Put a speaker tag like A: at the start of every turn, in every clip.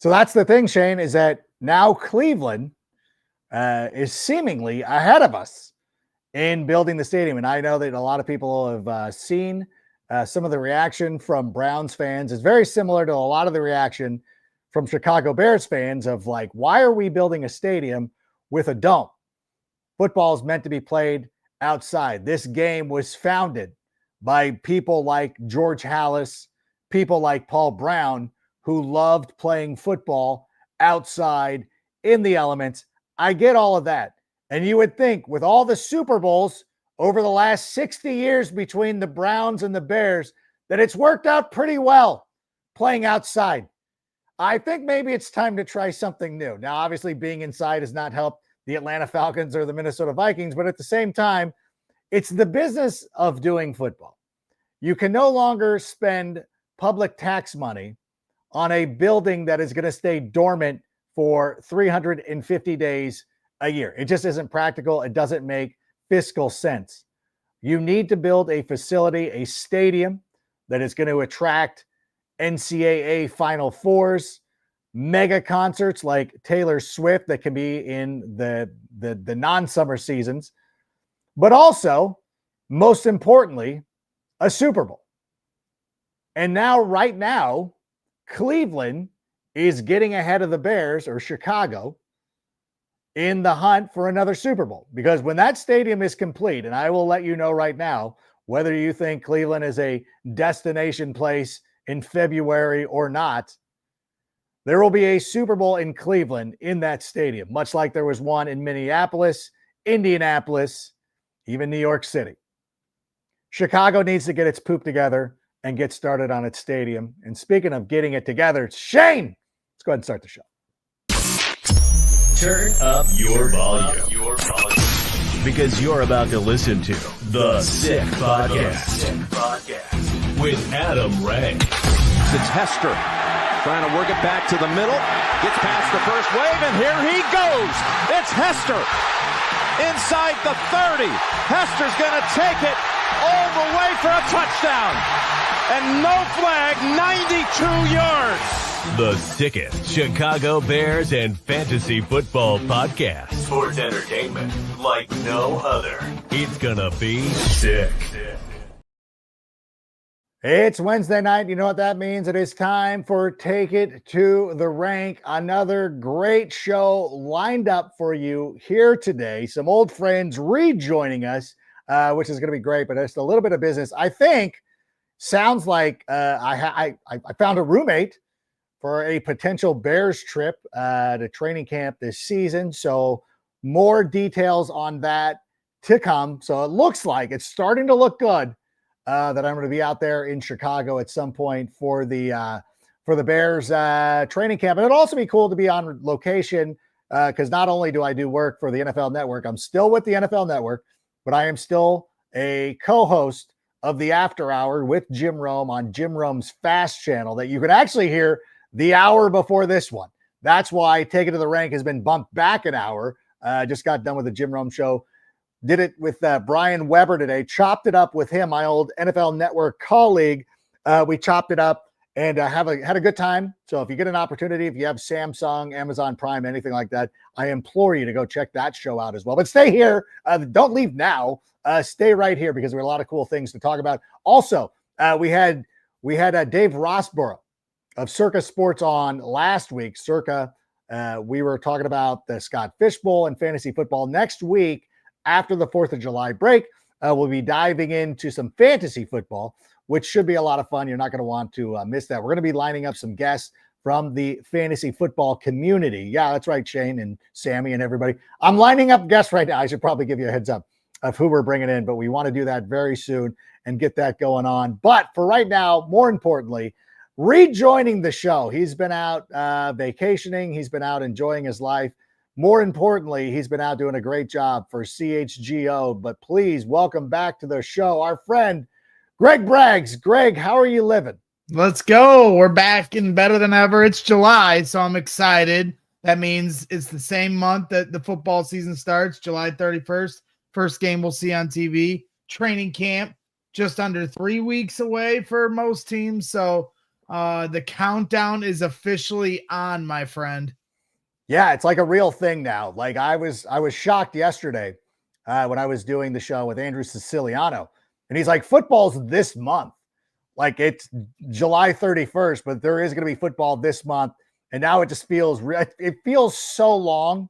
A: So that's the thing, Shane, is that now Cleveland is seemingly ahead of us in building the stadium. And I know that a lot of people have seen some of the reaction from Browns fans. It's very similar to a lot of the reaction from Chicago Bears fans of like, why are we building a stadium with a dome? Football is meant to be played outside. This game was founded by people like George Halas, people like Paul Brown, who loved playing football outside in the elements. I get all of that. And you would think with all the Super Bowls over the last 60 years between the Browns and the Bears, that it's worked out pretty well playing outside. I think maybe it's time to try something new. Now, obviously, being inside has not helped the Atlanta Falcons or the Minnesota Vikings, but at the same time, it's the business of doing football. You can no longer spend public tax money on a building that is going to stay dormant for 350 days a year. It just isn't practical. It doesn't make fiscal sense. You need to build a facility, a stadium that is going to attract NCAA Final Fours, mega concerts like Taylor Swift that can be in the non-summer seasons, but also, most importantly, a Super Bowl. And now, right now, Cleveland is getting ahead of the Bears or Chicago in the hunt for another Super Bowl. Because when that stadium is complete, and I will let you know right now, whether you think Cleveland is a destination place in February or not, there will be a Super Bowl in Cleveland in that stadium, much like there was one in Minneapolis, Indianapolis, even New York City. Chicago needs to get its poop together and get started on its stadium. And speaking of getting it together, Shane, let's go ahead and start the show.
B: Turn up your volume. Because you're about to listen to The Sick Podcast with Adam Ray.
C: It's Hester trying to work it back to the middle. Gets past the first wave, and here he goes. It's Hester inside the 30. Hester's going to take it all the way for a touchdown. And no flag, 92 yards.
B: The sickest Chicago Bears and fantasy football podcast. Sports entertainment like no other. It's gonna be sick.
A: It's Wednesday night. You know what that means? It is time for Take It to the Rank. Another great show lined up for you here today. Some old friends rejoining us, which is going to be great, but just a little bit of business. I think sounds like I found a roommate for a potential Bears trip to training camp this season. So more details on that to come. So it looks like it's starting to look good that I'm going to be out there in Chicago at some point for the Bears training camp. And it'd also be cool to be on location because not only do I do work for the NFL Network, I'm still with the NFL Network, but I am still a co-host of the After Hour with Jim Rome on Jim Rome's Fast channel that you can actually hear the hour before this one. That's why Take It to the Rank has been bumped back an hour. Just got done with the Jim Rome show. Did it with Brian Weber today. Chopped it up with him, my old NFL Network colleague. We chopped it up and had a good time. So if you get an opportunity, if you have Samsung, Amazon Prime, anything like that, I implore you to go check that show out as well. But stay here. Don't leave now. Stay right here because there are a lot of cool things to talk about. Also, we had Dave Rossborough of Circa Sports on last week. Circa, we were talking about the Scott Fish Bowl and fantasy football. Next week, after the 4th of July break, we'll be diving into some fantasy football, which should be a lot of fun. You're not going to want to miss that. We're going to be lining up some guests from the fantasy football community. Yeah, that's right, Shane and Sammy and everybody. I'm lining up guests right now. I should probably give you a heads up of who we're bringing in, but we want to do that very soon and get that going on. But for right now, more importantly, rejoining the show. He's been out vacationing. He's been out enjoying his life. More importantly, he's been out doing a great job for CHGO. But please welcome back to the show our friend, Greg Braggs. Greg, how are you living?
D: Let's go. We're back and better than ever. It's July, so I'm excited. That means it's the same month that the football season starts, July 31st. First game we'll see on TV. Training camp just under 3 weeks away for most teams. So The countdown is officially on, my friend.
A: Yeah, it's like a real thing now. Like I was shocked yesterday when I was doing the show with Andrew Siciliano, and he's like, "Football's this month. Like it's July 31st, but there is going to be football this month." And now it just feels it feels so long,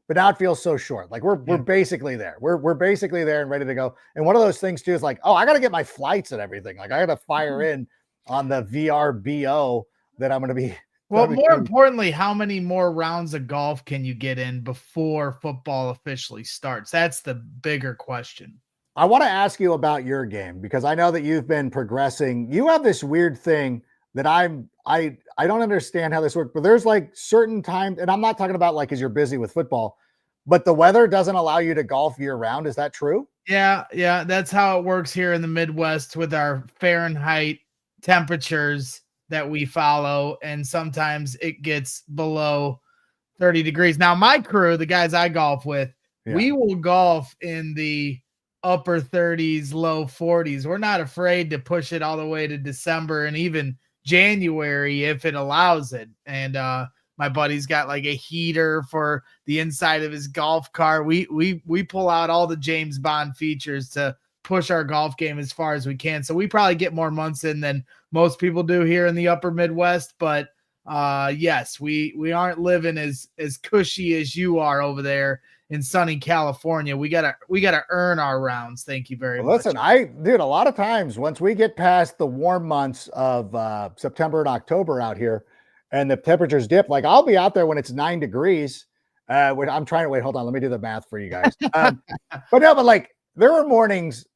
A: but now it feels so short. Like we're basically there. We're basically there and ready to go. And one of those things too is like, oh, I got to get my flights and everything. Like I got to fire in on the VRBO that I'm going to be.
D: Well, more importantly, how many more rounds of golf can you get in before football officially starts? That's the bigger question.
A: I want to ask you about your game because I know that you've been progressing. You have this weird thing that I don't understand how this works, but there's like certain times, and I'm not talking about like, 'cause you're busy with football, but the weather doesn't allow you to golf year round. Is that true?
D: Yeah. That's how it works here in the Midwest with our Fahrenheit temperatures that we follow. And sometimes it gets below 30 degrees. Now, my crew, the guys I golf with, we will golf in the upper 30s, low 40s. We're not afraid to push it all the way to December and even January if it allows it. And my buddy's got like a heater for the inside of his golf cart. We pull out all the James Bond features to push our golf game as far as we can. So we probably get more months in than most people do here in the upper Midwest. But yes, we aren't living as cushy as you are over there in sunny California. We gotta earn our rounds. Thank you very much.
A: Listen, dude, a lot of times once we get past the warm months of September and October out here and the temperatures dip, like I'll be out there when it's 9 degrees. I'm trying to wait. Hold on. Let me do the math for you guys. But like there are mornings,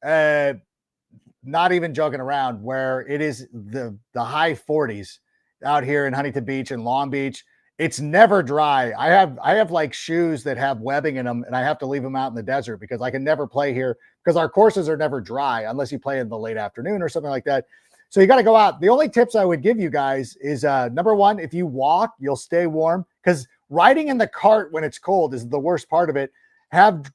A: not even joking around, where it is the high 40s out here in Huntington Beach and Long Beach. It's never dry. I have like shoes that have webbing in them, and I have to leave them out in the desert because I can never play here because our courses are never dry unless you play in the late afternoon or something like that. So you got to go out. The only tips I would give you guys is number one, if you walk, you'll stay warm because riding in the cart when it's cold is the worst part of it. Have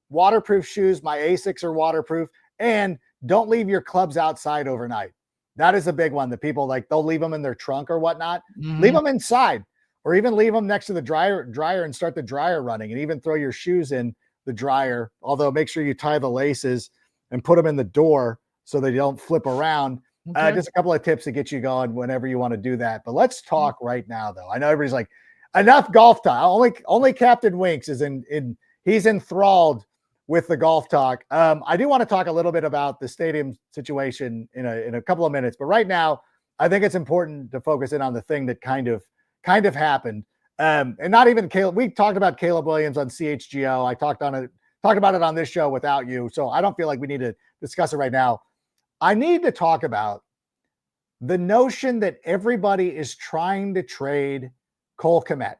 A: waterproof shoes. My Asics are waterproof, and don't leave your clubs outside overnight. That is a big one that people like, they'll leave them in their trunk or whatnot. Leave them inside. Or even leave them next to the dryer and start the dryer running, and even throw your shoes in the dryer. Although make sure you tie the laces and put them in the door so they don't flip around. Okay. Just a couple of tips to get you going whenever you want to do that. But let's talk right now, though. I know everybody's like, enough golf talk. Only Captain Winks is he's enthralled with the golf talk. I do want to talk a little bit about the stadium situation in a couple of minutes. But right now, I think it's important to focus in on the thing that kind of happened. And not even Caleb. We talked about Caleb Williams on CHGO. I talked about it on this show without you. So I don't feel like we need to discuss it right now. I need to talk about the notion that everybody is trying to trade Cole Kmet.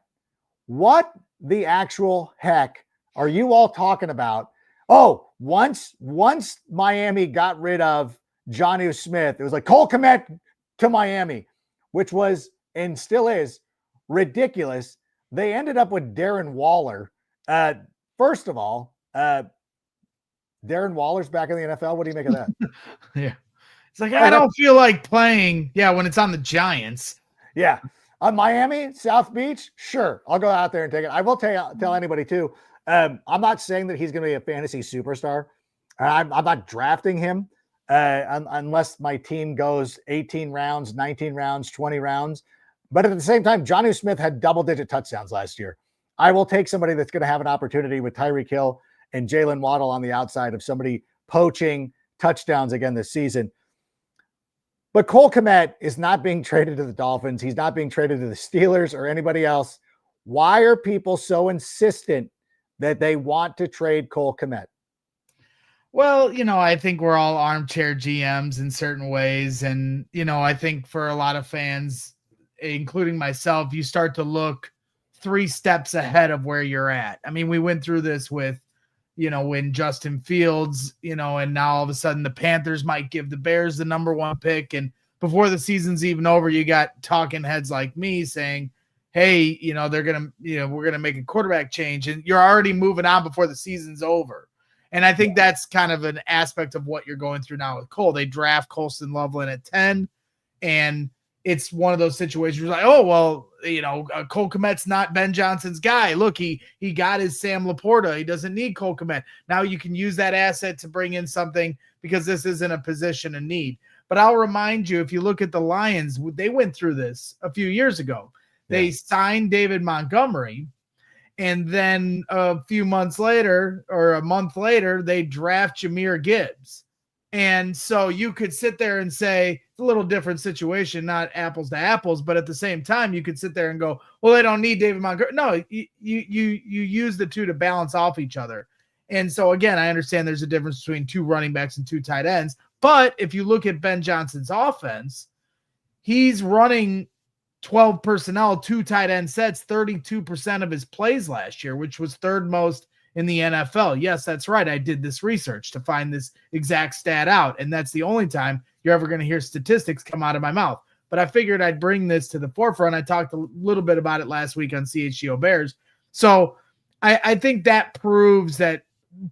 A: What the actual heck are you all talking about? Oh, once Miami got rid of Jonnu Smith, it was like Cole Kmet to Miami, which was and still is ridiculous. They ended up with Darren Waller. First of all, Darren Waller's back in the NFL. What do you make of that?
D: Yeah. It's like, I don't feel like playing. Yeah. When it's on the Giants.
A: Yeah. On Miami, South Beach. Sure. I'll go out there and take it. I will tell anybody too. I'm not saying that he's going to be a fantasy superstar. I'm not drafting him unless my team goes 18 rounds, 19 rounds, 20 rounds. But at the same time, Jonnu Smith had double-digit touchdowns last year. I will take somebody that's going to have an opportunity with Tyreek Hill and Jalen Waddle on the outside of somebody poaching touchdowns again this season. But Cole Kmet is not being traded to the Dolphins. He's not being traded to the Steelers or anybody else. Why are people so insistent that they want to trade Cole Kmet?
D: Well, I think we're all armchair GMs in certain ways. And, I think for a lot of fans, including myself, you start to look 3 steps ahead of where you're at. I mean, we went through this with, when Justin Fields, and now all of a sudden the Panthers might give the Bears the number 1 pick. And before the season's even over, you got talking heads like me saying, hey, they're going to, we're going to make a quarterback change, and you're already moving on before the season's over. And I think that's kind of an aspect of what you're going through now with Cole. They draft Colston Loveland at 10, and it's one of those situations where like, oh, well, Cole Kmet's not Ben Johnson's guy. Look, he got his Sam Laporta. He doesn't need Cole Kmet. Now you can use that asset to bring in something because this isn't a position of need. But I'll remind you, if you look at the Lions, they went through this a few years ago. They signed David Montgomery, and then a few months later or a month later, they draft Jahmyr Gibbs. And so you could sit there and say it's a little different situation, not apples to apples, but at the same time, you could sit there and go, well, they don't need David Montgomery. No, you use the two to balance off each other. And so, again, I understand there's a difference between 2 running backs and 2 tight ends. But if you look at Ben Johnson's offense, he's running 12 personnel, 2 tight end sets, 32% of his plays last year, which was 3rd most in the NFL. Yes, that's right. I did this research to find this exact stat out, and that's the only time you're ever going to hear statistics come out of my mouth. But I figured I'd bring this to the forefront. I talked a little bit about it last week on CHGO Bears. So I think that proves that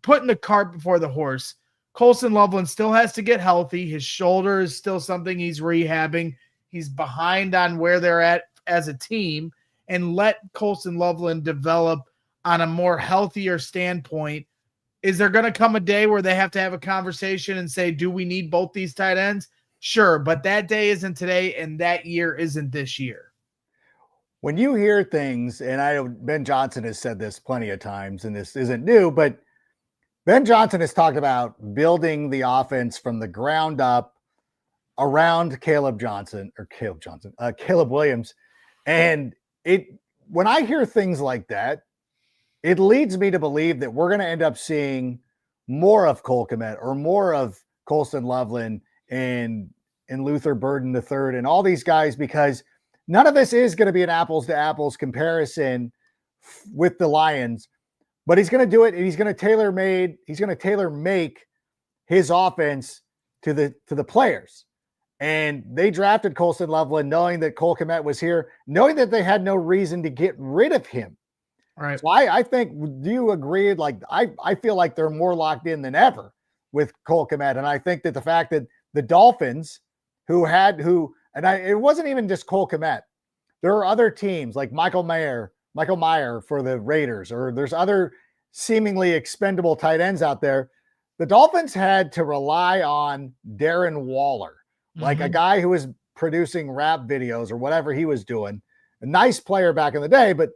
D: putting the cart before the horse, Colston Loveland still has to get healthy. His shoulder is still something he's rehabbing. He's behind on where they're at as a team, and let Colston Loveland develop on a more healthier standpoint. Is there going to come a day where they have to have a conversation and say, do we need both these tight ends? Sure, but that day isn't today, and that year isn't this year.
A: When you hear things, and I know Ben Johnson has said this plenty of times, and this isn't new, but Ben Johnson has talked about building the offense from the ground up around Caleb Williams. And when I hear things like that, it leads me to believe that we're going to end up seeing more of Cole Kmet or more of Colston Loveland and Luther Burden III and all these guys, because none of this is going to be an apples to apples comparison with the Lions, but he's going to do it. And he's going to tailor make his offense to the players. And they drafted Colston Loveland knowing that Cole Kmet was here, knowing that they had no reason to get rid of him.
D: All right.
A: So I think, do you agree? Like, I feel like they're more locked in than ever with Cole Kmet. And I think that the fact that the Dolphins it wasn't even just Cole Kmet. There are other teams like Michael Mayer for the Raiders, or there's other seemingly expendable tight ends out there. The Dolphins had to rely on Darren Waller, like a guy who was producing rap videos or whatever he was doing. A nice player back in the day, but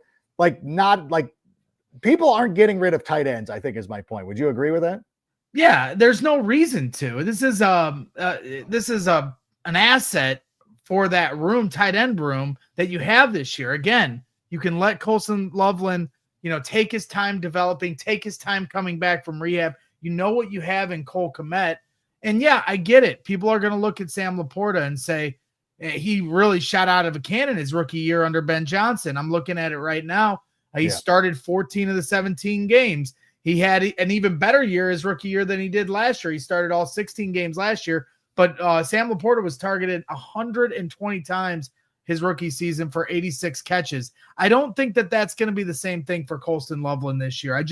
A: people aren't getting rid of tight ends, I think is my point. Would you agree with that?
D: Yeah, there's no reason to. This is an asset for that room, tight end room that you have this year. Again, you can let Colston Loveland, take his time developing, take his time coming back from rehab. You know what you have in Cole Kmet. And yeah, I get it. People are going to look at Sam Laporta and say, he really shot out of a cannon his rookie year under Ben Johnson. I'm looking at it right now. He started 14 of the 17 games. He had an even better year his rookie year than he did last year. He started all 16 games last year, but Sam Laporta was targeted 120 times his rookie season for 86 catches. I don't think that that's going to be the same thing for Colston Loveland this year.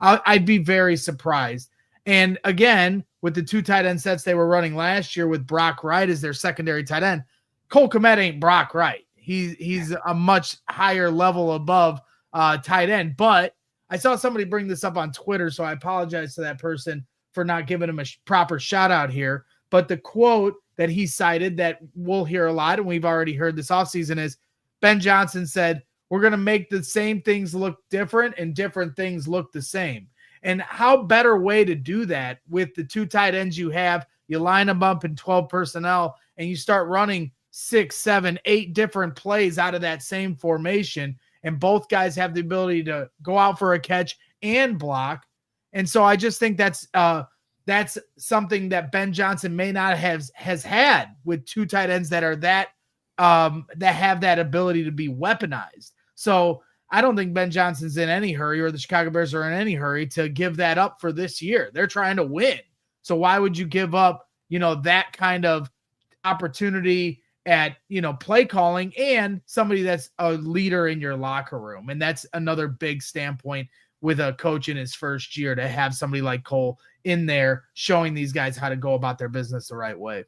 D: I'd be very surprised. And again, with the 2 tight end sets they were running last year with Brock Wright as their secondary tight end, Cole Kmet ain't Brock Wright. He's a much higher level above tight end. But I saw somebody bring this up on Twitter, so I apologize to that person for not giving him a proper shout out here. But the quote that he cited that we'll hear a lot, and we've already heard this offseason, is Ben Johnson said, we're going to make the same things look different and different things look the same. And how better way to do that with the 2 tight ends you have, you line them up in 12 personnel and you start running 6, 7, 8 different plays out of that same formation. And both guys have the ability to go out for a catch and block. And so I just think that's something that Ben Johnson may not has had with 2 tight ends that are that have that ability to be weaponized. So I don't think Ben Johnson's in any hurry, or the Chicago Bears are in any hurry to give that up for this year. They're trying to win. So why would you give up, that kind of opportunity at, play calling and somebody that's a leader in your locker room? And that's another big standpoint with a coach in his first year, to have somebody like Cole in there showing these guys how to go about their business the right way.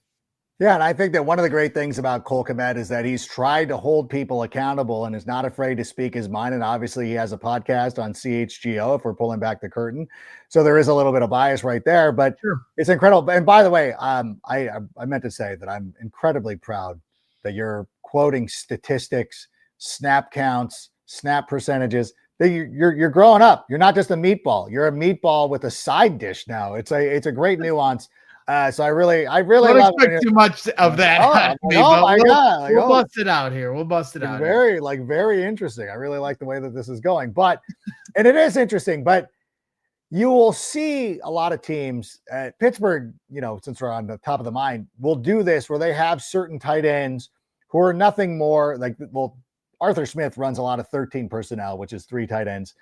A: Yeah, and I think that one of the great things about Cole Kmet is that he's tried to hold people accountable and is not afraid to speak his mind. And obviously, he has a podcast on CHGO if we're pulling back the curtain. So there is a little bit of bias right there, but
D: Sure.
A: it's incredible. And by the way, I meant to say that I'm incredibly proud that you're quoting statistics, snap counts, snap percentages. That you're growing up. You're not just a meatball. You're a meatball with a side dish now. It's a great nuance. So I really
D: Don't
A: love it.
D: expect too much of that.
A: Oh,
D: out of me,
A: oh
D: but
A: my God. Like,
D: we'll bust it out here. We'll bust it out.
A: Very interesting. I really like the way that this is going, and it is interesting, but you will see a lot of teams at Pittsburgh, since we're on the top of the mind, will do this where they have certain tight ends who are nothing more Arthur Smith runs a lot of 13 personnel, which is 3 tight ends.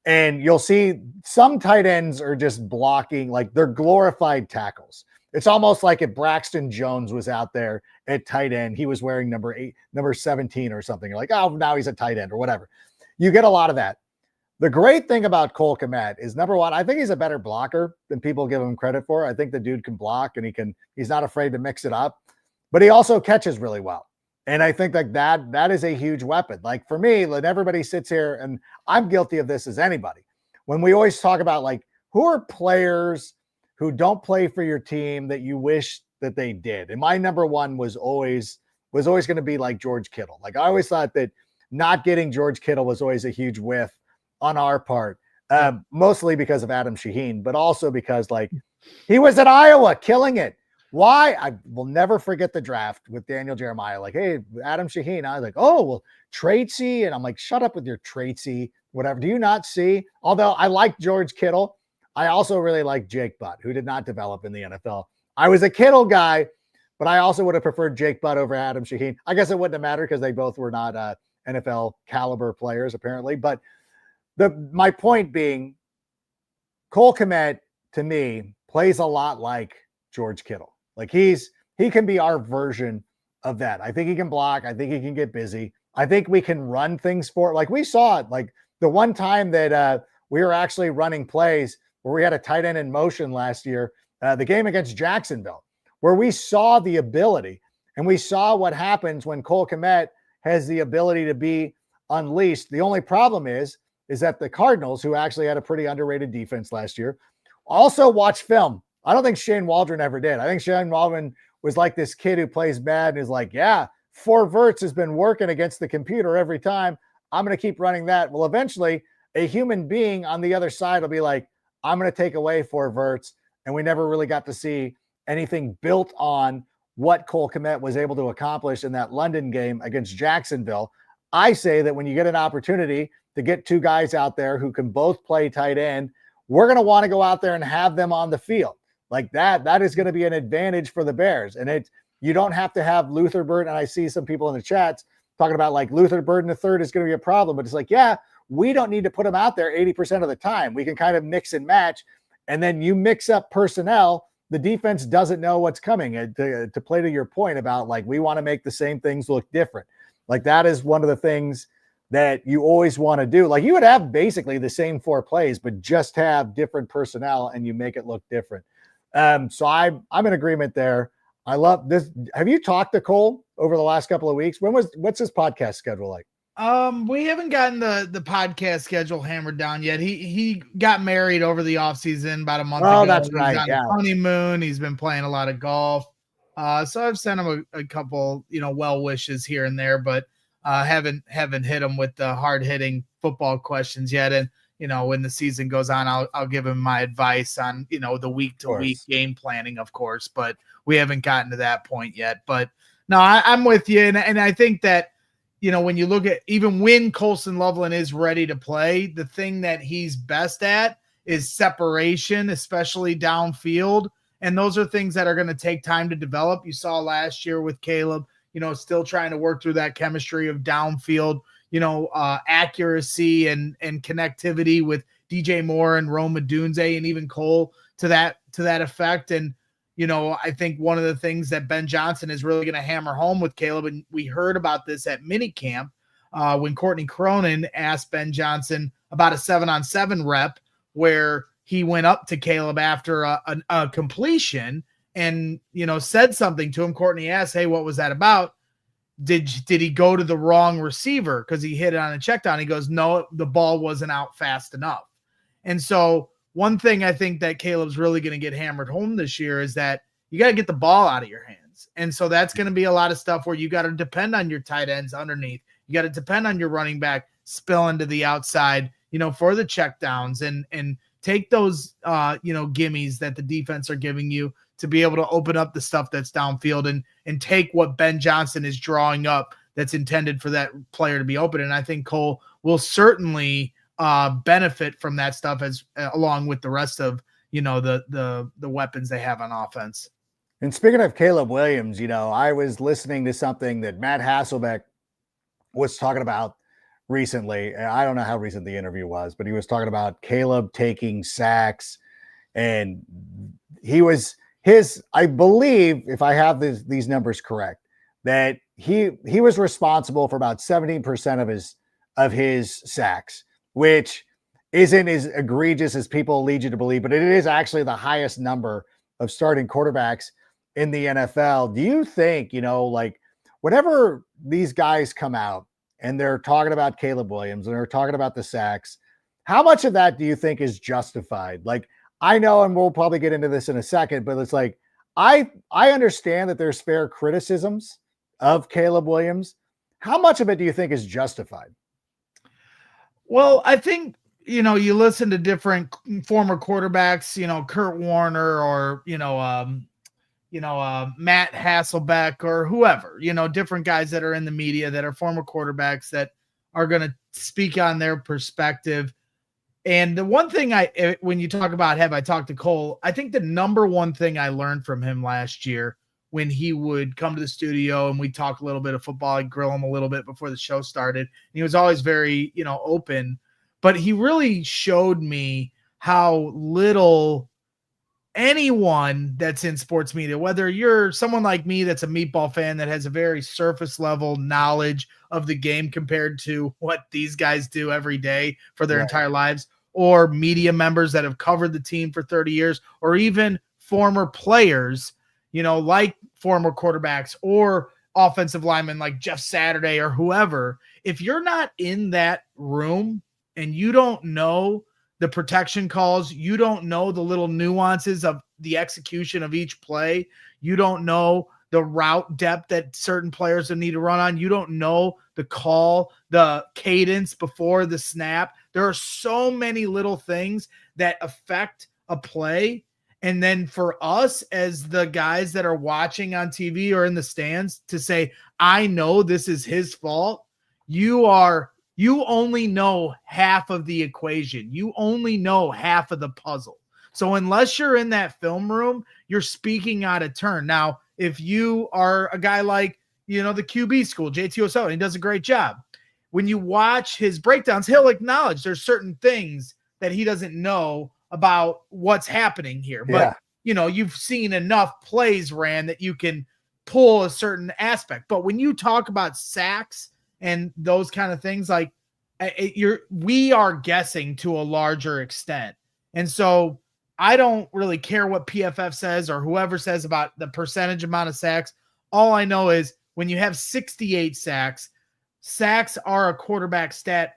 A: And you'll see some tight ends are just blocking, like they're glorified tackles. It's almost like if Braxton Jones was out there at tight end, he was wearing number 17 or something. You're like, oh, now he's a tight end or whatever. You get a lot of that. The great thing about Cole Kmet is, number one, I think he's a better blocker than people give him credit for. I think the dude can block and he's not afraid to mix it up, but he also catches really well. And I think that is a huge weapon. Like for me, when everybody sits here, and I'm guilty of this as anybody, when we always talk about like, who are players who don't play for your team that you wish that they did? And my number one was always going to be like George Kittle. Like I always thought that not getting George Kittle was always a huge whiff on our part, mostly because of Adam Shaheen, but also because like he was at Iowa killing it. Why? I will never forget the draft with Daniel Jeremiah. Like, hey, Adam Shaheen. I was like, oh, well, Traitsy. And I'm like, shut up with your Traitsy, whatever. Do you not see? Although I like George Kittle, I also really like Jake Butt, who did not develop in the NFL. I was a Kittle guy, but I also would have preferred Jake Butt over Adam Shaheen. I guess it wouldn't have mattered because they both were not NFL caliber players, apparently. But my point being, Cole Kmet, to me, plays a lot like George Kittle. Like he can be our version of that. I think he can block. I think he can get busy. I think we can run things for, like we saw it, like the one time that we were actually running plays where we had a tight end in motion last year, the game against Jacksonville, where we saw the ability and we saw what happens when Cole Kmet has the ability to be unleashed. The only problem is that the Cardinals, who actually had a pretty underrated defense last year, also watch film. I don't think Shane Waldron ever did. I think Shane Waldron was like this kid who plays bad and is like, yeah, 4 verts has been working against the computer every time. I'm going to keep running that. Well, eventually a human being on the other side will be like, I'm going to take away 4 verts. And we never really got to see anything built on what Cole Kmet was able to accomplish in that London game against Jacksonville. I say that when you get an opportunity to get 2 guys out there who can both play tight end, we're going to want to go out there and have them on the field. Like that is going to be an advantage for the Bears. And you don't have to have Luther Burden. And I see some people in the chats talking about like Luther Burden III is going to be a problem, but it's like, yeah, we don't need to put him out there 80% of the time. We can kind of mix and match. And then you mix up personnel. The defense doesn't know what's coming. To play to your point about like, we want to make the same things look different. Like that is one of the things that you always want to do. Like you would have basically the same 4 plays, but just have different personnel and you make it look different. So I'm in agreement there. I love this. Have you talked to Cole over the last couple of weeks? What's his podcast schedule like?
D: We haven't gotten the podcast schedule hammered down yet. He got married over the off season about a month ago.
A: Oh, that's right.
D: He's on honeymoon. He's been playing a lot of golf. So I've sent him a couple, well wishes here and there, but haven't hit him with the hard hitting football questions yet. And when the season goes on, I'll give him my advice on, the week to week game planning, of course, but we haven't gotten to that point yet. But no, I'm with you. And I think that, when you look at even when Colson Loveland is ready to play, the thing that he's best at is separation, especially downfield. And those are things that are going to take time to develop. You saw last year with Caleb, still trying to work through that chemistry of downfield, accuracy and connectivity with DJ Moore and Rome Odunze and even Cole to that effect. And, I think one of the things that Ben Johnson is really going to hammer home with Caleb, and we heard about this at minicamp when Courtney Cronin asked Ben Johnson about a 7-on-7 rep where he went up to Caleb after a completion and, said something to him. Courtney asked, hey, what was that about? Did he go to the wrong receiver because he hit it on a check down? He goes, no, the ball wasn't out fast enough. And so one thing I think that Caleb's really going to get hammered home this year is that you got to get the ball out of your hands. And so that's going to be a lot of stuff where you got to depend on your tight ends underneath. You got to depend on your running back spilling to the outside, for the check downs and take those, gimmies that the defense are giving you to be able to open up the stuff that's downfield and take what Ben Johnson is drawing up that's intended for that player to be open. And I think Cole will certainly benefit from that stuff along with the rest of, the weapons they have on offense.
A: And speaking of Caleb Williams, I was listening to something that Matt Hasselbeck was talking about recently. I don't know how recent the interview was, but he was talking about Caleb taking sacks, and I believe, if I have these numbers correct, that he was responsible for about 17% of his sacks, which isn't as egregious as people lead you to believe, but it is actually the highest number of starting quarterbacks in the NFL. Do you think, whenever these guys come out and they're talking about Caleb Williams and they're talking about the sacks, how much of that do you think is justified? Like, I know, and we'll probably get into this in a second, but it's like, I understand that there's fair criticisms of Caleb Williams. How much of it do you think is justified?
D: Well, I think, you listen to different former quarterbacks, Kurt Warner or, Matt Hasselbeck or whoever, different guys that are in the media that are former quarterbacks that are going to speak on their perspective. And the one thing when you talk about, have I talked to Cole, I think the number one thing I learned from him last year when he would come to the studio and we talk a little bit of football, I'd grill him a little bit before the show started. And he was always very, open, but he really showed me how little anyone that's in sports media, whether you're someone like me that's a meatball fan that has a very surface level knowledge of the game compared to what these guys do every day for their entire lives, or media members that have covered the team for 30 years, or even former players, like former quarterbacks or offensive linemen like Jeff Saturday or whoever. If you're not in that room and you don't know the protection calls, you don't know the little nuances of the execution of each play, you don't know the route depth that certain players will need to run on, you don't know the call, the cadence before the snap. There are so many little things that affect a play. And then for us as the guys that are watching on TV or in the stands to say, I know this is his fault, you only know half of the equation. You only know half of the puzzle. So unless you're in that film room, you're speaking out of turn. Now, if you are a guy like, the QB school, JT O'Sullivan, he does a great job. When you watch his breakdowns, he'll acknowledge there's certain things that he doesn't know about what's happening here. But, you've seen enough plays ran that you can pull a certain aspect. But when you talk about sacks and those kind of things, like we are guessing to a larger extent. And so I don't really care what PFF says or whoever says about the percentage amount of sacks. All I know is when you have 68 sacks are a quarterback stat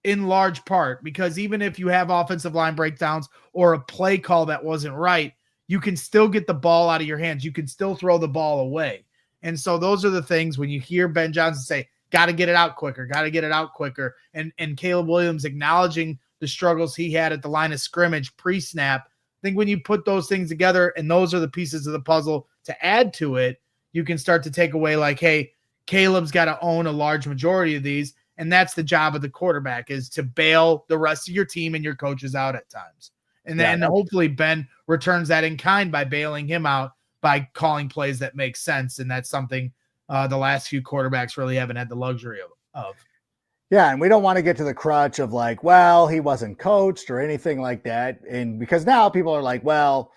D: in large part, because even if you have offensive line breakdowns or a play call that wasn't right, you can still get the ball out of your hands. You can still throw the ball away. And so those are the things when you hear Ben Johnson say, got to get it out quicker, got to get it out quicker. And Caleb Williams acknowledging the struggles he had at the line of scrimmage pre-snap. I think when you put those things together and those are the pieces of the puzzle to add to it, you can start to take away like, hey, Caleb's got to own a large majority of these. And that's the job of the quarterback, is to bail the rest of your team and your coaches out at times. And then hopefully Ben returns that in kind by bailing him out by calling plays that make sense. And that's something the last few quarterbacks really haven't had the luxury of.
A: Yeah, and we don't want to get to the crutch of like, well, he wasn't coached or anything like that. And because now people are like, well,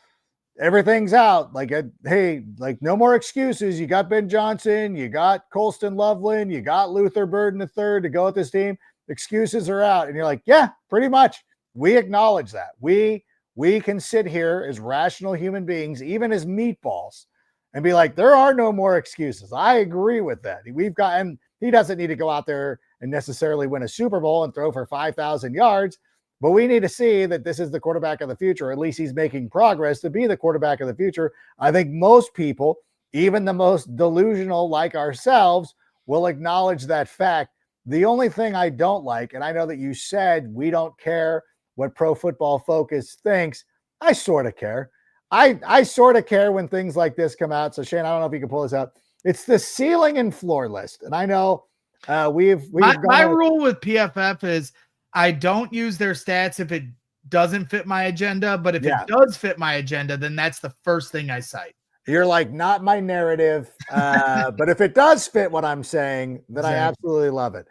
A: everything's out. Like, hey, like no more excuses. You got Ben Johnson, you got Colston Loveland, you got Luther Burden III to go with this team. Excuses are out. And you're like, yeah, pretty much. We acknowledge that. We we can sit here as rational human beings, even as meatballs, and be like, there are no more excuses. I agree with that. And he doesn't need to go out there and necessarily win a Super Bowl and throw for 5,000 yards, but we need to see that this is the quarterback of the future. At least he's making progress to be the quarterback of the future. I think most people, even the most delusional like ourselves, will acknowledge that fact. The only thing I don't like, and I know that you said we don't care what Pro Football Focus thinks, I sort of care. I sort of care when things like this come out. So Shane, I don't know if you can pull this out. It's the ceiling and floor list. And I know
D: my rule with PFF is I don't use their stats if it doesn't fit my agenda, but if it does fit my agenda, then that's the first thing I cite.
A: You're like, not my narrative. But if it does fit what I'm saying, then I absolutely love it.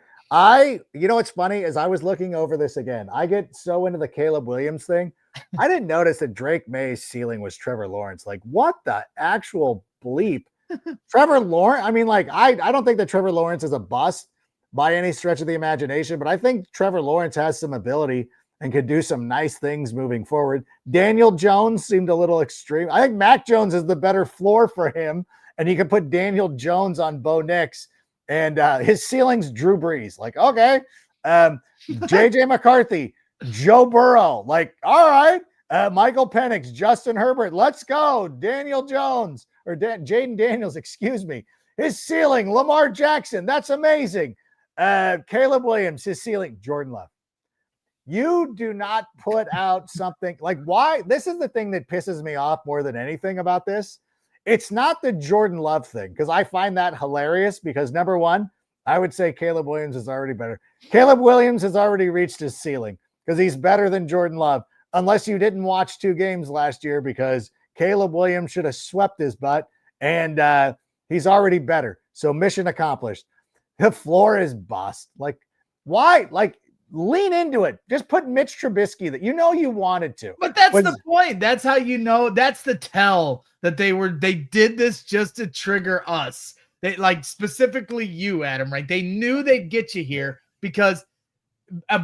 A: You know, what's funny is I was looking over this again. I get so into the Caleb Williams thing. I didn't notice that Drake May's ceiling was Trevor Lawrence. Like, what the actual bleep? Trevor Lawrence. I mean, like, I don't think that Trevor Lawrence is a bust by any stretch of the imagination, but I think Trevor Lawrence has some ability and could do some nice things moving forward. Daniel Jones seemed a little extreme. I think Mac Jones is the better floor for him, and you can put Daniel Jones on Bo Nix, and his ceiling's Drew Brees. Like, okay. JJ McCarthy, Joe Burrow. Like, all right. Michael Penix, Justin Herbert. Let's go. Daniel Jones, or Jaden Daniels, excuse me. His ceiling, Lamar Jackson. That's amazing. Caleb Williams, his ceiling, Jordan Love. You do not put out something like, why? This is the thing that pisses me off more than anything about this. It's not the Jordan Love thing, because I find that hilarious because, number one, I would say Caleb Williams is already better. Caleb Williams has already reached his ceiling because he's better than Jordan Love, unless you didn't watch 2 games last year, because Caleb Williams should have swept his butt, and he's already better. So mission accomplished. The floor is bust. Like, why? Like, lean into it. Just put Mitch Trubisky that you know you wanted to.
D: But that's the point. That's how you know. That's the tell that they did this just to trigger us. They, like, specifically you, Adam, right? They knew they'd get you here because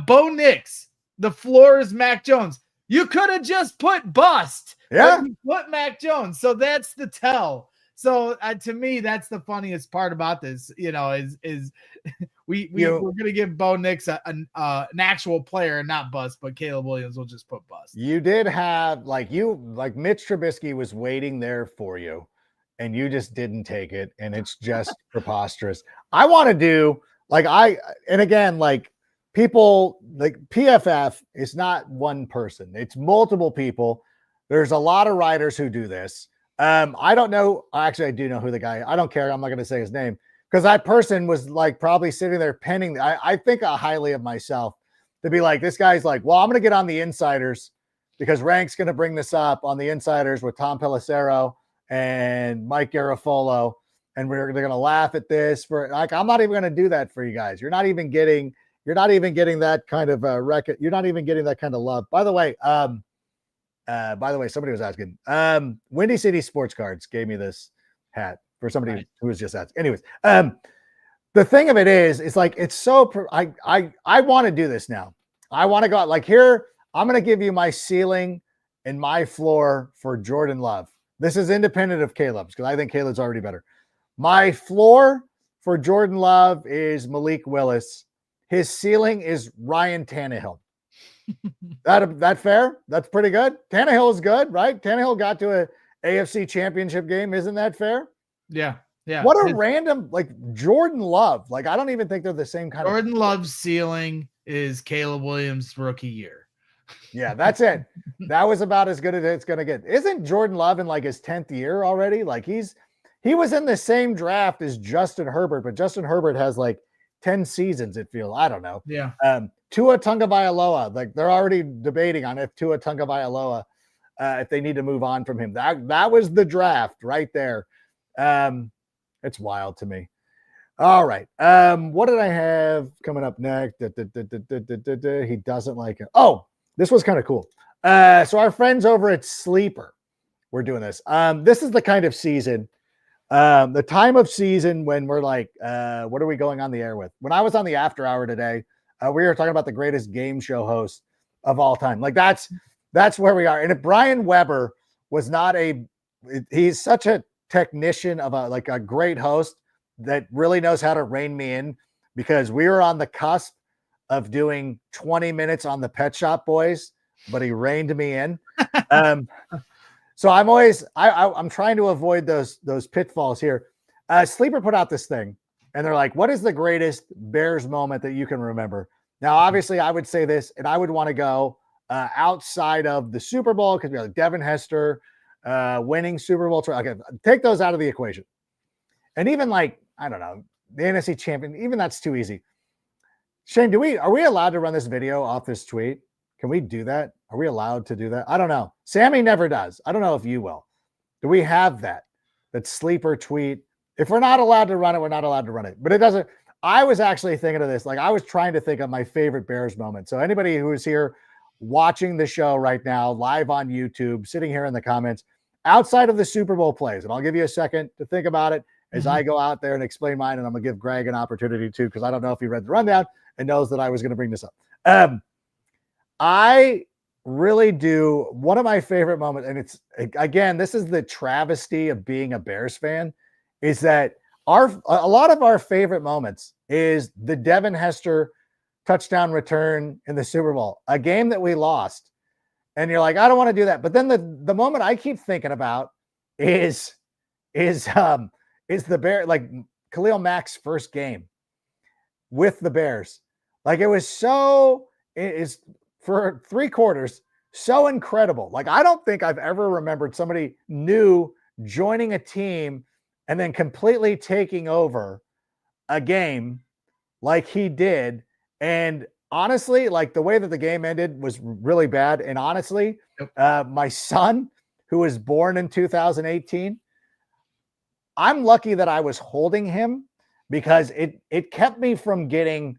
D: Bo Nix, the floor is Mac Jones. You could have just put bust.
A: Yeah.
D: You put Mac Jones. So that's the tell. So to me, that's the funniest part about this, you know, is we're going to give Bo Nix an actual player and not bust, but Caleb Williams will just put bust.
A: You did have like Mitch Trubisky was waiting there for you, and you just didn't take it. And it's just preposterous. I want to do and again, like, people like PFF is not one person. It's multiple people. There's a lot of writers who do this. I don't know. Actually, I do know who the guy. I don't care. I'm not going to say his name because that person was like probably sitting there penning. I think highly of myself to be like, this guy's like, well, I'm going to get on the insiders because Rank's going to bring this up on the insiders with Tom Pelissero and Mike Garafolo, and they're going to laugh at this. For like, I'm not even going to do that for you guys. You're not even getting that kind of record. You're not even getting that kind of love. By the way, somebody was asking. Windy City Sports Cards gave me this hat for somebody who was just asking. Anyways, the thing of it is like, it's so. I want to do this now. I want to go out like here. I'm going to give you my ceiling and my floor for Jordan Love. This is independent of Caleb's because I think Caleb's already better. My floor for Jordan Love is Malik Willis. His ceiling is Ryan Tannehill. That fair? That's pretty good. Tannehill is good, right? Tannehill got to a AFC championship game. Isn't that fair?
D: Yeah. Yeah.
A: What a random, like, Jordan Love. Like, I don't even think they're the same kind
D: Jordan Love's ceiling is Caleb Williams' rookie year.
A: Yeah, that's it. That was about as good as it's going to get. Isn't Jordan Love in like his 10th year already? Like he was in the same draft as Justin Herbert, but Justin Herbert has like 10 seasons, it feels. I don't know.
D: Yeah.
A: Tua Tagovailoa, like they're already debating on if Tua Tagovailoa, if they need to move on from him. That was the draft right there. It's wild to me. All right. What did I have coming up next? He doesn't like it. Oh, this was kind of cool. So our friends over at Sleeper, we're doing this. This is the kind of season, the time of season when we're like, what are we going on the air with? When I was on the After Hour today, we were talking about the greatest game show host of all time. Like that's where we are. And if Brian Weber was not he's such a technician of a great host that really knows how to rein me in, because we were on the cusp of doing 20 minutes on the Pet Shop Boys, but he reined me in. So I'm trying to avoid those pitfalls here. Sleeper put out this thing and they're like, what is the greatest Bears moment that you can remember? Now, obviously I would say this, and I would want to go outside of the Super Bowl, because we have like Devin Hester winning Super Bowl. Okay, take those out of the equation. And even like, I don't know, the NFC champion, even that's too easy. Shane, are we allowed to run this video off this tweet? Can we do that? Are we allowed to do that? I don't know. Sammy never does. I don't know if you will. Do we have that sleeper tweet? If we're not allowed to run it, we're not allowed to run it. But it doesn't. I was actually thinking of this. Like, I was trying to think of my favorite Bears moment. So anybody who is here watching the show right now, live on YouTube, sitting here in the comments, outside of the Super Bowl plays, and I'll give you a second to think about it as I go out there and explain mine, and I'm going to give Greg an opportunity too, because I don't know if he read the rundown and knows that I was going to bring this up. I really do. One of my favorite moments, and it's, again, this is the travesty of being a Bears fan, is that a lot of our favorite moments is the Devin Hester touchdown return in the Super Bowl, a game that we lost. And you're like, I don't want to do that. But then the moment I keep thinking about is the Bear, like Khalil Mack's first game with the Bears. Like, it was for 3 quarters, so incredible. Like, I don't think I've ever remembered somebody new joining a team and then completely taking over a game like he did. And honestly, like, the way that the game ended was really bad. And honestly, my son, who was born in 2018, I'm lucky that I was holding him, because it kept me from getting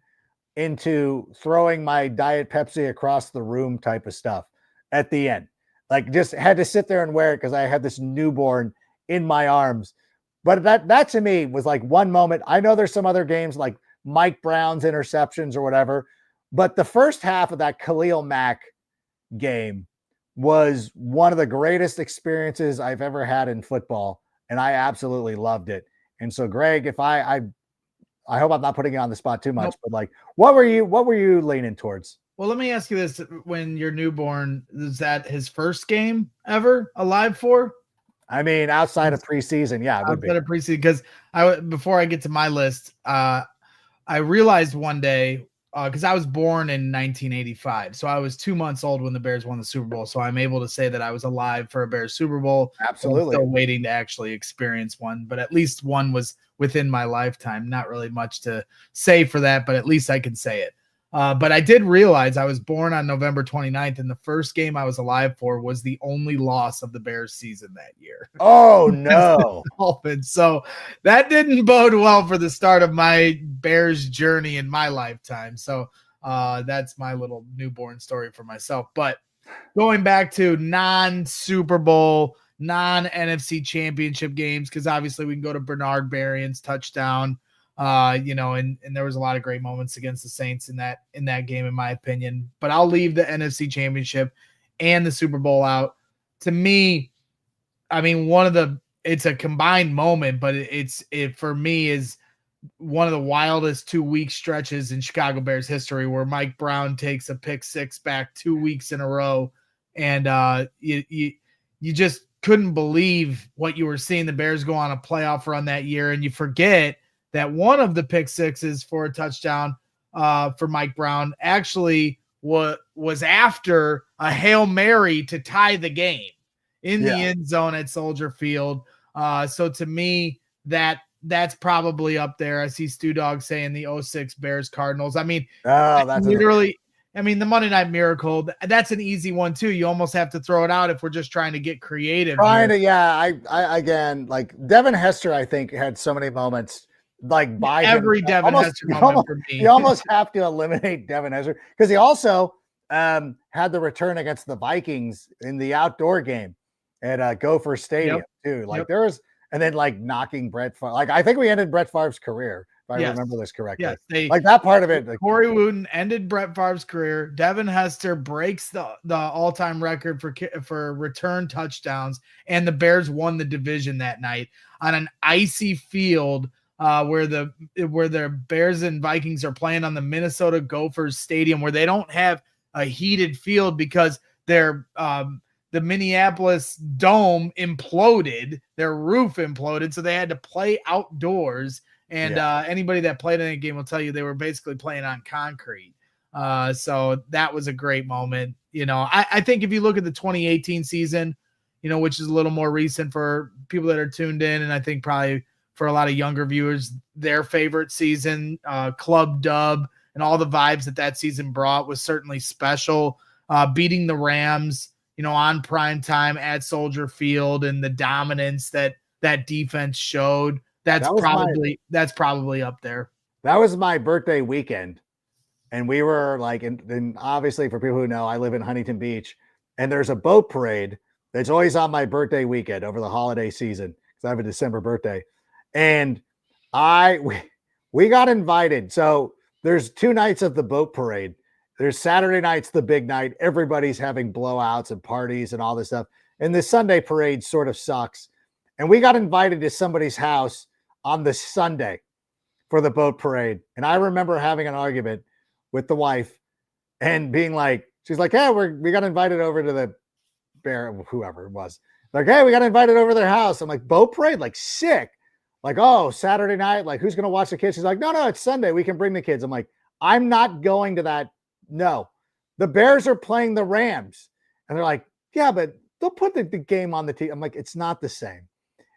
A: into throwing my Diet Pepsi across the room type of stuff at the end. Like, just had to sit there and wear it because I had this newborn in my arms. But that to me was like one moment. I know there's some other games like Mike Brown's interceptions or whatever, but the first half of that Khalil Mack game was one of the greatest experiences I've ever had in football, and I absolutely loved it. And so, Greg, if I hope I'm not putting you on the spot too much, but like, what were you leaning towards?
D: Well, let me ask you this: when your newborn, is that his first game ever alive for?
A: I mean, outside of preseason, yeah, it would be.
D: Outside of preseason, because before I get to my list, I realized one day, because I was born in 1985, so I was 2 months old when the Bears won the Super Bowl. So I'm able to say that I was alive for a Bears Super Bowl.
A: Absolutely.
D: I'm still waiting to actually experience one, but at least one was within my lifetime. Not really much to say for that, but at least I can say it. But I did realize I was born on November 29th, and the first game I was alive for was the only loss of the Bears season that year.
A: Oh, no.
D: So that didn't bode well for the start of my Bears journey in my lifetime. So that's my little newborn story for myself. But going back to non-Super Bowl, non-NFC championship games, because obviously we can go to Bernard Berrien's touchdown. And there was a lot of great moments against the Saints in that game, in my opinion. But I'll leave the NFC Championship and the Super Bowl out. To me, I mean, it's a combined moment, but it for me is one of the wildest 2-week stretches in Chicago Bears history, where Mike Brown takes a pick six back 2 weeks in a row, and you just couldn't believe what you were seeing. The Bears go on a playoff run that year, and you forget that one of the pick sixes for a touchdown for Mike Brown actually was after a Hail Mary to tie the game in the end zone at Soldier Field. So to me, that's probably up there. I see Stu Dog saying the 06 Bears Cardinals. I mean, that's literally, the Monday Night Miracle, that's an easy one too. You almost have to throw it out if we're just trying to get creative.
A: I again, like Devin Hester, I think had so many moments. Like by
D: every Devin Hester moment for me.
A: You almost have to eliminate Devin Hester, because he also had the return against the Vikings in the outdoor game at Gopher Stadium too. Like there was, and then like knocking Brett Favre. Like I think we ended Brett Favre's career I remember this correctly.
D: Yes,
A: like that part of it. Like,
D: Corey Wooten ended Brett Favre's career. Devin Hester breaks the all-time record for return touchdowns, and the Bears won the division that night on an icy field where the Bears and Vikings are playing on the Minnesota Gophers Stadium, where they don't have a heated field because they're the Minneapolis Dome imploded, their roof imploded, so they had to play outdoors. And anybody that played in that game will tell you they were basically playing on concrete. So that was a great moment. I think if you look at the 2018 season, which is a little more recent for people that are tuned in, and I think probably for a lot of younger viewers, their favorite season, club dub, and all the vibes that season brought was certainly special. Beating the Rams, on prime time at Soldier Field, and the dominance that defense showed. That's probably up there.
A: That was my birthday weekend. And we were like, and obviously for people who know, I live in Huntington Beach, and there's a boat parade that's always on my birthday weekend over the holiday season, because I have a December birthday. And we got invited. So there's 2 nights of the boat parade. There's Saturday night's the big night. Everybody's having blowouts and parties and all this stuff. And the Sunday parade sort of sucks. And we got invited to somebody's house on the Sunday for the boat parade. And I remember having an argument with the wife and being like, she's like, hey, we got invited over to the Bear, whoever it was. Like, hey, we got invited over to their house. I'm like, boat parade? Like, sick. Like, oh, Saturday night? Like, who's going to watch the kids? She's like, no, it's Sunday. We can bring the kids. I'm like, I'm not going to that. No. The Bears are playing the Rams. And they're like, yeah, but they'll put the game on the TV. I'm like, it's not the same.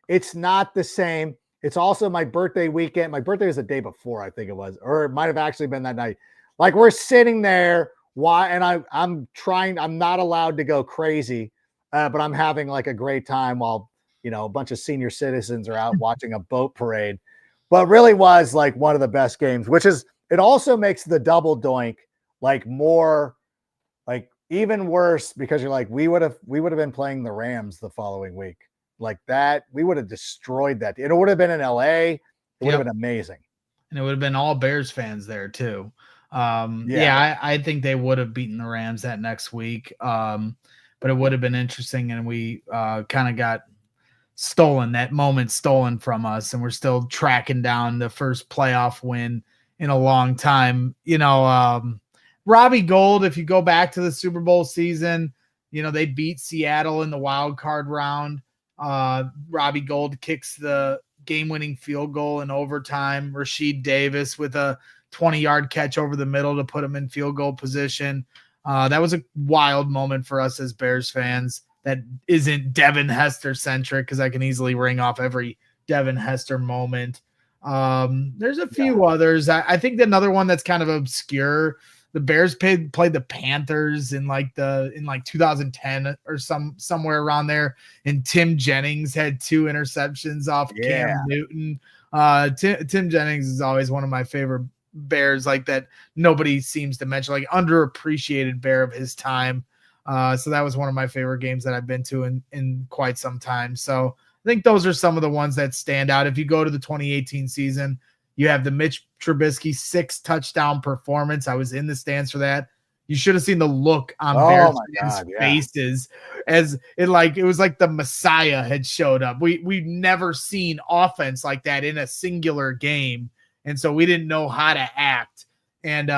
A: It's not the same. It's also my birthday weekend. My birthday was the day before, I think it was, or it might have actually been that night. Like, we're sitting there. Why? And I'm not allowed to go crazy, but I'm having like a great time while, a bunch of senior citizens are out watching a boat parade. But really was like one of the best games, which is, it also makes the double doink like more, like even worse, because you're like, we would have been playing the Rams the following week. Like that, we would have destroyed that. It would have been in LA. It would have been amazing.
D: And it would have been all Bears fans there too. I think they would have beaten the Rams that next week. But it would have been interesting. And we kind of got that moment stolen from us. And we're still tracking down the first playoff win in a long time. Robbie Gould, if you go back to the Super Bowl season, they beat Seattle in the wild card round. Robbie Gould kicks the game-winning field goal in overtime. Rasheed Davis with a 20-yard catch over the middle to put him in field goal position. That was a wild moment for us as Bears fans. That isn't Devin Hester centric, because I can easily ring off every Devin Hester moment. There's a few others. I think another one that's kind of obscure. The Bears played the Panthers in 2010 or somewhere around there, and Tim Jennings had 2 interceptions off Cam Newton. Tim Jennings is always one of my favorite Bears, like that nobody seems to mention, like underappreciated Bear of his time. So that was one of my favorite games that I've been to in quite some time. So I think those are some of the ones that stand out. If you go to the 2018 season, you have the Mitch Trubisky 6 touchdown performance. I was in the stands for that. You should have seen the look on Bears fans' faces as it was like the Messiah had showed up. We've never seen offense like that in a singular game. And so we didn't know how to act. And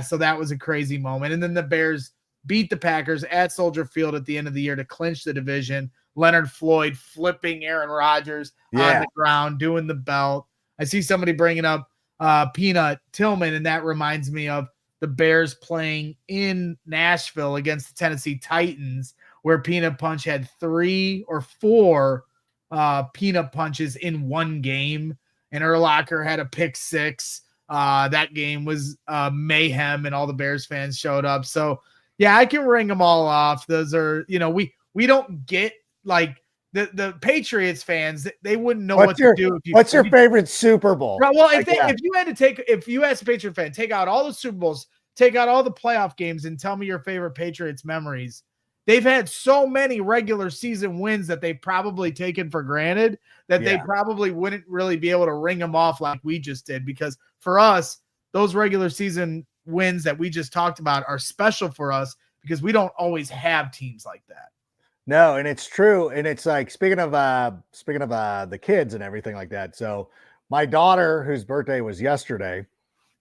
D: so that was a crazy moment. And then the Bears beat the Packers at Soldier Field at the end of the year to clinch the division. Leonard Floyd flipping Aaron Rodgers on the ground, doing the belt. I see somebody bringing up Peanut Tillman, and that reminds me of the Bears playing in Nashville against the Tennessee Titans, where Peanut Punch had 3 or 4 peanut punches in one game, and Urlacher had a pick 6. That game was mayhem, and all the Bears fans showed up. So, I can ring them all off. Those are, we don't get like the Patriots fans, they wouldn't know what to do.
A: What's your favorite Super Bowl?
D: Well, if you ask a Patriot fan, take out all the Super Bowls, take out all the playoff games, and tell me your favorite Patriots memories, they've had so many regular season wins that they've probably taken for granted that they probably wouldn't really be able to ring them off like we just did. Because for us, those regular season wins that we just talked about are special for us because we don't always have teams like that.
A: No, and it's true. And it's like, speaking of the kids and everything like that. So my daughter, whose birthday was yesterday,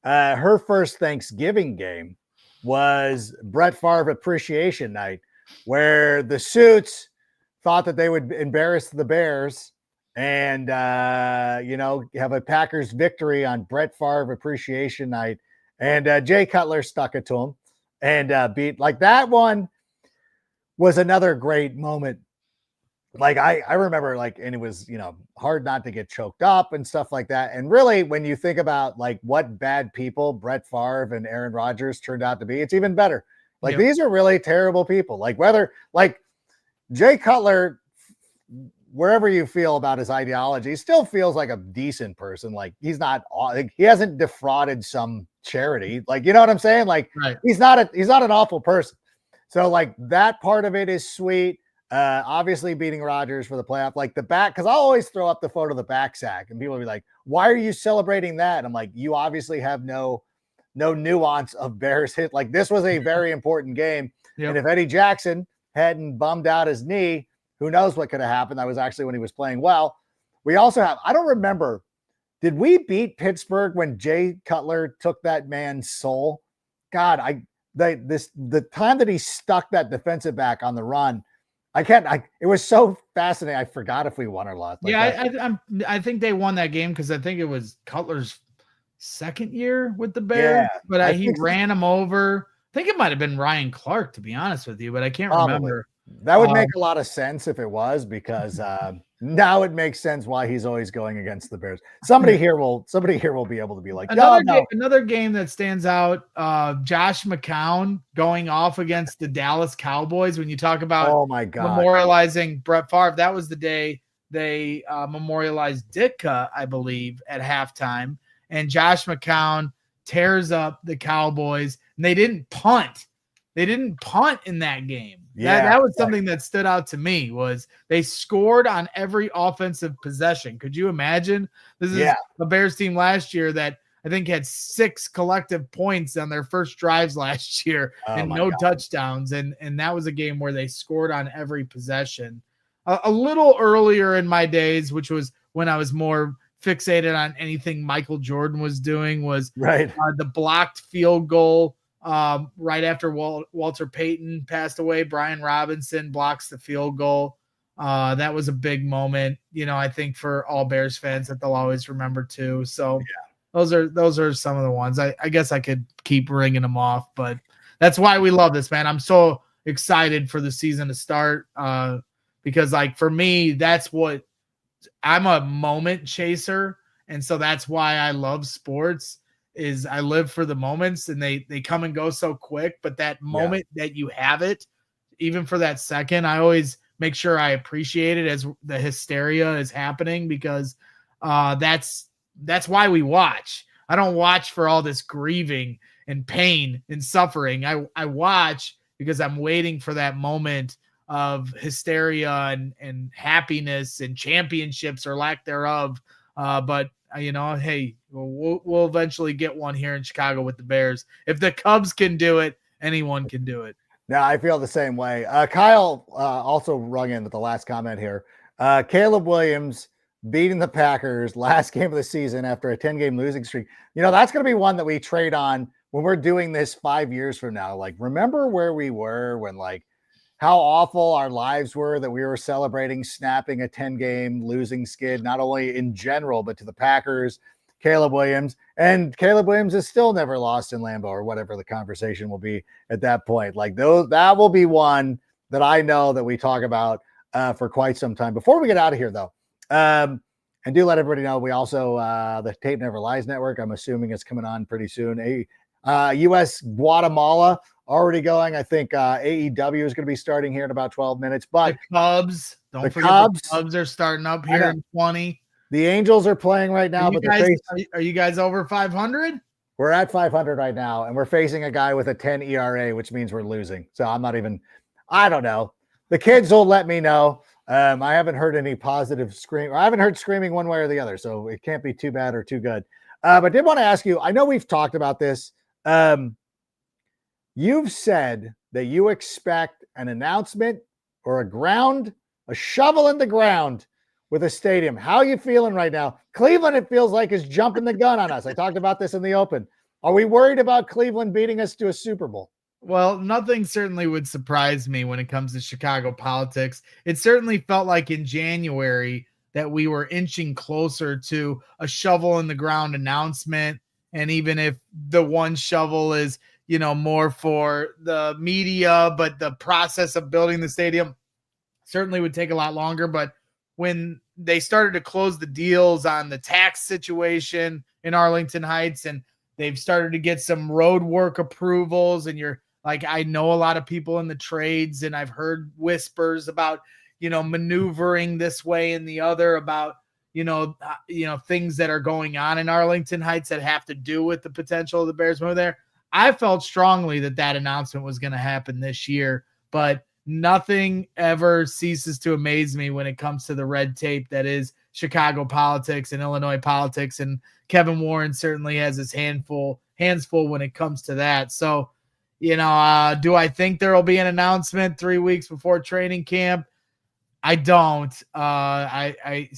A: her first Thanksgiving game was Brett Favre Appreciation Night, where the Suits thought that they would embarrass the Bears and, have a Packers victory on Brett Favre Appreciation Night. And Jay Cutler stuck it to him and beat. Like, that one was another great moment. Like, I remember, like, and it was, hard not to get choked up and stuff like that. And really, when you think about like what bad people Brett Favre and Aaron Rodgers turned out to be, it's even better. Like, these are really terrible people. Like, whether, like, Jay Cutler, wherever you feel about his ideology, still feels like a decent person. Like, he's not, like, he hasn't defrauded some charity. Like, you know what I'm saying? Like, he's not an awful person. So, like, that part of it is sweet. Obviously beating Rodgers for the playoff, like the back, because I'll always throw up the photo of the back sack and people will be like, why are you celebrating that? And I'm like, you obviously have no nuance of Bears hit. Like, this was a very important game. And if Eddie Jackson hadn't bummed out his knee, who knows what could have happened. That was actually when he was playing well. We also have, I don't remember, did we beat Pittsburgh when Jay Cutler took that man's soul? God, the time that he stuck that defensive back on the run, it was so fascinating. I forgot if we won or lost. Like,
D: I think they won that game because I think it was Cutler's second year with the Bears, but he ran him over. I think it might have been Ryan Clark, to be honest with you, but I can't remember.
A: That would make a lot of sense if it was, because now it makes sense why he's always going against the Bears. Somebody here will be able to be like,
D: another game that stands out. Josh McCown going off against the Dallas Cowboys. When you talk about,
A: oh my God,
D: memorializing Brett Favre, that was the day they memorialized Ditka, I believe, at halftime. And Josh McCown tears up the Cowboys, and they didn't punt. They didn't punt in that game. That was something that stood out to me, was they scored on every offensive possession. Could you imagine? This is the Bears team last year that I think had 6 collective points on their first drives last year and no touchdowns. And that was a game where they scored on every possession. A little earlier in my days, which was when I was more fixated on anything Michael Jordan was doing, was the blocked field goal. Right after Walter Payton passed away, Brian Robinson blocks the field goal. That was a big moment, I think, for all Bears fans that they'll always remember too. So those are some of the ones. I guess I could keep ringing them off, but that's why we love this, man. I'm so excited for the season to start because, like, for me, that's what I'm a moment chaser. And so that's why I love sports. Is I live for the moments, and they come and go so quick, but that moment that you have it, even for that second, I always make sure I appreciate it as the hysteria is happening, because that's why we watch. I don't watch for all this grieving and pain and suffering. I watch because I'm waiting for that moment of hysteria and happiness and championships or lack thereof. But hey, we'll eventually get one here in Chicago with the Bears. If the Cubs can do it, anyone can do it.
A: No, I feel the same way. Kyle also rung in with the last comment here. Caleb Williams beating the Packers last game of the season after a 10-game losing streak. That's going to be one that we trade on when we're doing this 5 years from now. Like, remember where we were when, like, how awful our lives were that we were celebrating snapping a 10-game losing skid, not only in general, but to the Packers, Caleb Williams. And Caleb Williams has still never lost in Lambeau, or whatever the conversation will be at that point. Like, that will be one that I know that we talk about for quite some time. Before we get out of here, though, and do let everybody know, we also, the Tape Never Lies Network, I'm assuming it's coming on pretty soon. U.S. Guatemala already going. I think AEW is going to be starting here in about 12 minutes. But
D: the Cubs, don't forget, the Cubs are starting up here in 20.
A: The Angels are playing right now.
D: Are you guys over 500?
A: We're at 500 right now, and we're facing a guy with a 10 ERA, which means we're losing. So I'm not even I don't know. The kids will let me know. I haven't heard any positive scream. I haven't heard screaming one way or the other, so it can't be too bad or too good. But I did want to ask you, I know we've talked about this. You've said that you expect an announcement or a shovel in the ground with a stadium. How are you feeling right now? Cleveland, it feels like, is jumping the gun on us. I talked about this in the open. Are we worried about Cleveland beating us to a Super Bowl?
D: Well, nothing certainly would surprise me when it comes to Chicago politics. It certainly felt like in January that we were inching closer to a shovel in the ground announcement. And even if the one shovel is, more for the media, but the process of building the stadium certainly would take a lot longer. But when they started to close the deals on the tax situation in Arlington Heights, and they've started to get some road work approvals, and I know a lot of people in the trades, and I've heard whispers about, maneuvering this way and the other about, things that are going on in Arlington Heights that have to do with the potential of the Bears move there. I felt strongly that announcement was going to happen this year, but nothing ever ceases to amaze me when it comes to the red tape that is Chicago politics and Illinois politics. And Kevin Warren certainly has his hands full when it comes to that. So, do I think there will be an announcement 3 weeks before training camp? I don't. I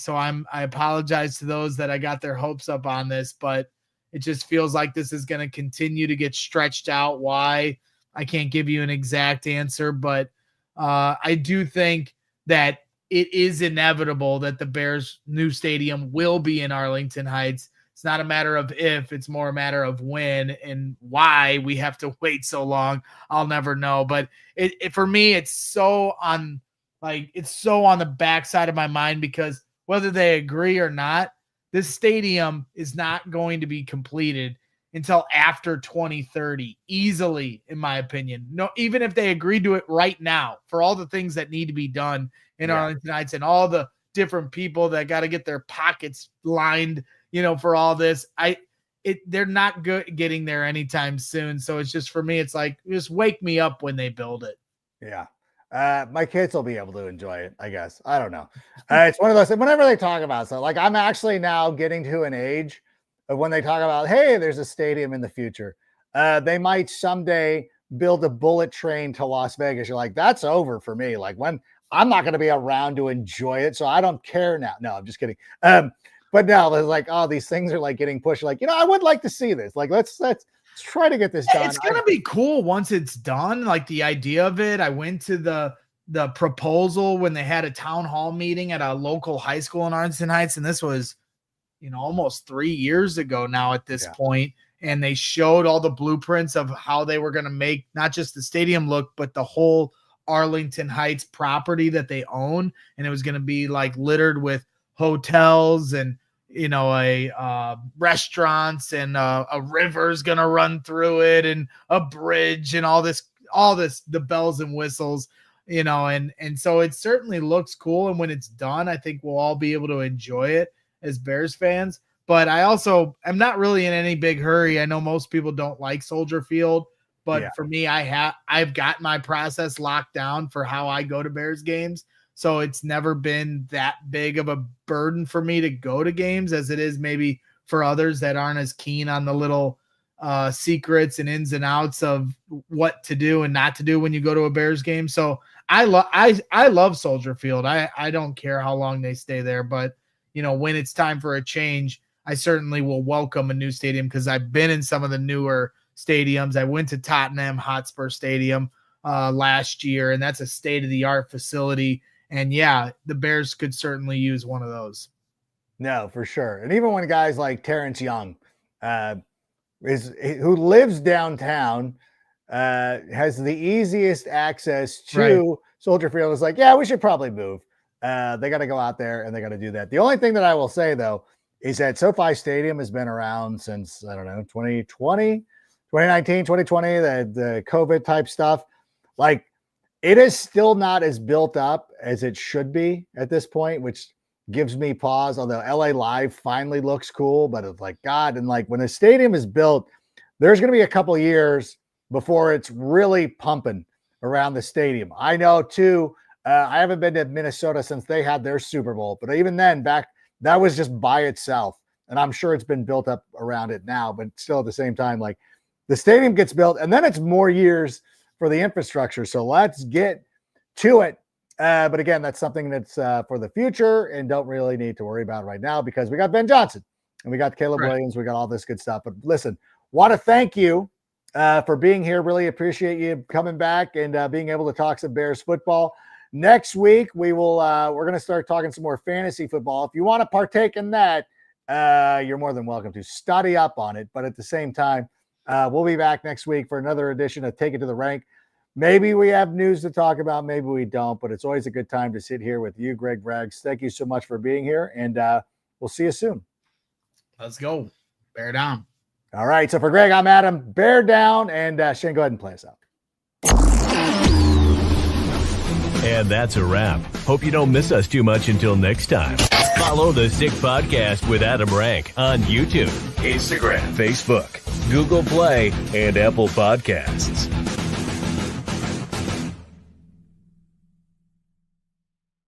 D: apologize to those that I got their hopes up on this, but it just feels like this is going to continue to get stretched out. Why? I can't give you an exact answer, but I do think that it is inevitable that the Bears' new stadium will be in Arlington Heights. It's not a matter of if, it's more a matter of when, and why we have to wait so long, I'll never know. But it for me, it's so on the backside of my mind, because whether they agree or not, this stadium is not going to be completed until after 2030, easily, in my opinion. No, even if they agreed to it right now, for all the things that need to be done in Arlington Heights and all the different people that got to get their pockets lined, for all this, they're not getting there anytime soon. So it's just, for me, it's like, just wake me up when they build it.
A: Yeah. My kids will be able to enjoy it, I guess. I don't know. It's one of those, whenever they talk about, so like, I'm actually now getting to an age of when they talk about, hey, there's a stadium in the future. They might someday build a bullet train to Las Vegas. You're like, that's over for me. Like, when I'm not going to be around to enjoy it, so I don't care now. No, I'm just kidding. But now there's like, oh, these things are like getting pushed. Like, I would like to see this. Like, let's try to get this done.
D: It's gonna be cool once it's done. Like, the idea of it. I went to the proposal when they had a town hall meeting at a local high school in Arlington Heights, and this was, almost 3 years ago now at this point. And they showed all the blueprints of how they were going to make not just the stadium look, but the whole Arlington Heights property that they own. And it was going to be like littered with hotels and, restaurants, and a river's going to run through it, and a bridge, and all this, the bells and whistles, and so it certainly looks cool. And when it's done, I think we'll all be able to enjoy it as Bears fans. But I also am not really in any big hurry. I know most people don't like Soldier Field, but for me, I've got my process locked down for how I go to Bears games. So it's never been that big of a burden for me to go to games as it is maybe for others that aren't as keen on the little secrets and ins and outs of what to do and not to do when you go to a Bears game. So I love Soldier Field. I don't care how long they stay there, but when it's time for a change, I certainly will welcome a new stadium, because I've been in some of the newer stadiums. I went to Tottenham Hotspur Stadium last year, and that's a state-of-the-art facility. And the Bears could certainly use one of those.
A: No, for sure. And even when guys like Terrence Young, who lives downtown, has the easiest access to Soldier Field, is like, we should probably move. They got to go out there and they got to do that. The only thing that I will say, though, is that SoFi Stadium has been around since, 2019, 2020, the COVID type stuff. Like, it is still not as built up as it should be at this point, which gives me pause. Although LA Live finally looks cool, but it's like, God, and like when a stadium is built, there's going to be a couple years before it's really pumping around the stadium. I know too. I haven't been to Minnesota since they had their Super Bowl, but even then, that was just by itself, and I'm sure it's been built up around it now. But still, at the same time, like the stadium gets built, and then it's more years for the infrastructure. So let's get to it. But again, that's something that's for the future, and don't really need to worry about right now because we got Ben Johnson and we got Caleb Williams, we got all this good stuff. But listen, want to thank you for being here. Really appreciate you coming back and being able to talk some Bears football. Next week, we're going to start talking some more fantasy football. If you want to partake in that, you're more than welcome to study up on it. But at the same time, we'll be back next week for another edition of Take It to the Rank. Maybe we have news to talk about, maybe we don't, but it's always a good time to sit here with you, Greg Braggs. Thank you so much for being here, and we'll see you soon.
D: Let's go. Bear down.
A: All right, so for Greg, I'm Adam. Bear down, and Shane, go ahead and play us out.
B: And that's a wrap. Hope you don't miss us too much until next time. Follow the Sick Podcast with Adam Rank on YouTube, Instagram, Facebook, Google Play, and Apple Podcasts.